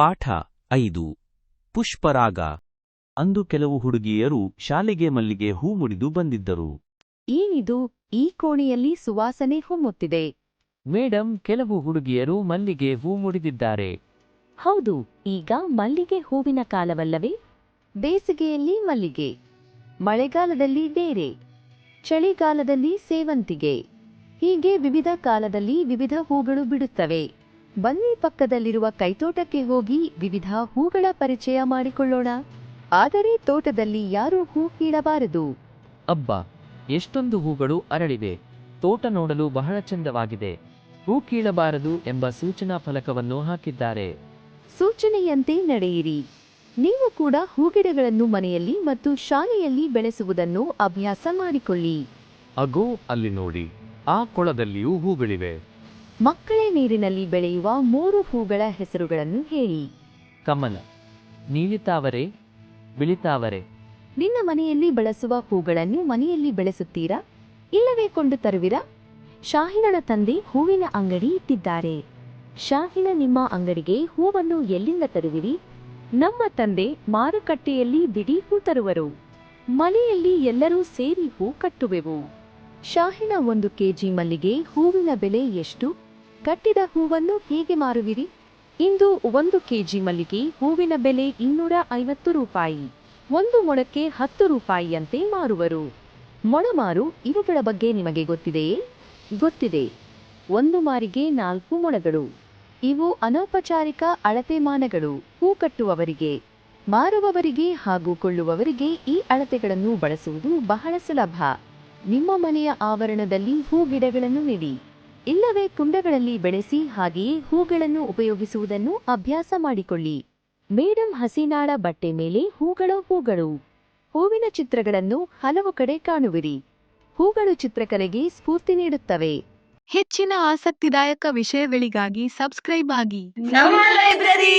ಪಾಠ 5 ಪುಷ್ಪರಾಗ. ಅಂದು ಕೆಲವು ಹುಡುಗಿಯರು ಶಾಲೆಗೆ ಮಲ್ಲಿಗೆ ಹೂ ಮುಡಿದು ಬಂದಿದ್ದರು. ಏನಿದು, ಈ ಕೋಣೆಯಲ್ಲಿ ಸುವಾಸನೆ ಹೊಮ್ಮುತ್ತಿದೆ. ಮೇಡಮ್, ಕೆಲವು ಹುಡುಗಿಯರು ಮಲ್ಲಿಗೆ ಹೂ ಮುಡಿದಿದ್ದಾರೆ. ಹೌದು, ಈಗ ಮಲ್ಲಿಗೆ ಹೂವಿನ ಕಾಲವಲ್ಲವೇ? ಬೇಸಿಗೆಯಲ್ಲಿ ಮಲ್ಲಿಗೆ, ಮಳೆಗಾಲದಲ್ಲಿ ಡೇರೆ, ಚಳಿಗಾಲದಲ್ಲಿ ಸೇವಂತಿಗೆ, ಹೀಗೆ ವಿವಿಧ ಕಾಲದಲ್ಲಿ ವಿವಿಧ ಹೂಗಳು ಬಿಡುತ್ತವೆ. ಬನ್ನಿ ಪಕ್ಕದಲ್ಲಿರುವ ಕೈತೋಟಕ್ಕೆ ಹೋಗಿ ವಿವಿಧ ಹೂಗಳ ಪರಿಚಯ ಮಾಡಿಕೊಳ್ಳೋಣ. ಆದರೆ ತೋಟದಲ್ಲಿ ಯಾರೂ ಹೂ ಕೀಳಬಾರದು. ಅಬ್ಬಾ, ಎಷ್ಟೊಂದು ಹೂಗಳು ಅರಳಿವೆ. ತೋಟ ನೋಡಲು ಬಹಳ ಚಂದವಾಗಿದೆ. ಹೂ ಕೀಳಬಾರದು ಎಂಬ ಸೂಚನಾ ಫಲಕವನ್ನು ಹಾಕಿದ್ದಾರೆ. ಸೂಚನೆಯಂತೆ ನಡೆಯಿರಿ. ನೀವು ಕೂಡ ಹೂಗಿಡಗಳನ್ನು ಮನೆಯಲ್ಲಿ ಮತ್ತು ಶಾಲೆಯಲ್ಲಿ ಬೆಳೆಸುವುದನ್ನು ಅಭ್ಯಾಸ ಮಾಡಿಕೊಳ್ಳಿ. ಅಗೋ, ಅಲ್ಲಿ ನೋಡಿ, ಆ ಕೊಳದಲ್ಲಿಯೂ ಹೂಗಳಿವೆ. ಮಕ್ಕಳೇ, ನೀರಿನಲ್ಲಿ ಬೆಳೆಯುವ 3 ಹೂಗಳ ಹೆಸರುಗಳನ್ನು ಹೇಳಿ. ಕಮಲ, ನೀಲಿತಾವರೆ, ಬಿಳಿತಾವರೆ. ನಿನ್ನ ಮನೆಯಲ್ಲಿ ಬಳಸುವ ಹೂಗಳನ್ನು ಮನೆಯಲ್ಲಿ ಬೆಳೆಸುತ್ತೀರಾ, ಇಲ್ಲವೇ ಕೊಂಡು ತರುವಿರಾ? ಶಾಹಿನಳ ತಂದೆ ಹೂವಿನ ಅಂಗಡಿ ಇಟ್ಟಿದ್ದಾರೆ. ಶಾಹಿನ, ನಿಮ್ಮ ಅಂಗಡಿಗೆ ಹೂವನ್ನು ಎಲ್ಲಿಂದ ತರುವಿರಿ? ನಮ್ಮ ತಂದೆ ಮಾರುಕಟ್ಟೆಯಲ್ಲಿ ಬಿಡಿ ಹೂ ತರುವರು. ಮನೆಯಲ್ಲಿ ಎಲ್ಲರೂ ಸೇರಿ ಹೂ ಕಟ್ಟುವೆವು. ಶಾಹಿನ, 1 ಕೆಜಿ ಮಲ್ಲಿಗೆ ಹೂವಿನ ಬೆಲೆ ಎಷ್ಟು? ಕಟ್ಟಿದ ಹೂವನ್ನು ಹೇಗೆ ಮಾರುವಿರಿ? ಇಂದು 1 ಕೆಜಿ ಮಲ್ಲಿಗೆ ಹೂವಿನ ಬೆಲೆ 250 ರೂಪಾಯಿ. 1 ಮೊಳಕ್ಕೆ 10 ರೂಪಾಯಿಯಂತೆ ಮಾರುವರು. ಮೊಳಮಾರು, ಇವುಗಳ ಬಗ್ಗೆ ನಿಮಗೆ ಗೊತ್ತಿದೆಯೇ? ಗೊತ್ತಿದೆ. 1 ಮಾರಿಗೆ 4 ಮೊಳಗಳು. ಇವು ಅನೌಪಚಾರಿಕ ಅಳತೆಮಾನಗಳು. ಹೂ ಕಟ್ಟುವವರಿಗೆ, ಮಾರುವವರಿಗೆ ಹಾಗೂ ಕೊಳ್ಳುವವರಿಗೆ ಈ ಅಳತೆಗಳನ್ನು ಬಳಸುವುದು ಬಹಳ ಸುಲಭ. ನಿಮ್ಮ ಮನೆಯ ಆವರಣದಲ್ಲಿ ಹೂ ಗಿಡಗಳನ್ನು ನೆಡಿ, ಇಲ್ಲವೇ ಕುಂಡಗಳಲ್ಲಿ ಬೆಳೆಸಿ. ಹಾಗೆಯೇ ಹೂಗಳನ್ನು ಉಪಯೋಗಿಸುವುದನ್ನು ಅಭ್ಯಾಸ ಮಾಡಿಕೊಳ್ಳಿ. ಮೇಡಮ್, ಹಸಿನಾಳ ಬಟ್ಟೆ ಮೇಲೆ ಹೂಗಳು. ಹೂವಿನ ಚಿತ್ರಗಳನ್ನು ಹಲವು ಕಡೆ ಕಾಣುವಿರಿ. ಹೂಗಳು ಚಿತ್ರಕಲೆಗೆ ಸ್ಫೂರ್ತಿ ನೀಡುತ್ತವೆ. ಹೆಚ್ಚಿನ ಆಸಕ್ತಿದಾಯಕ ವಿಷಯಗಳಿಗಾಗಿ ಸಬ್ಸ್ಕ್ರೈಬ್ ಆಗಿ. ನಮ್ಮ ಲೈಬ್ರರಿ.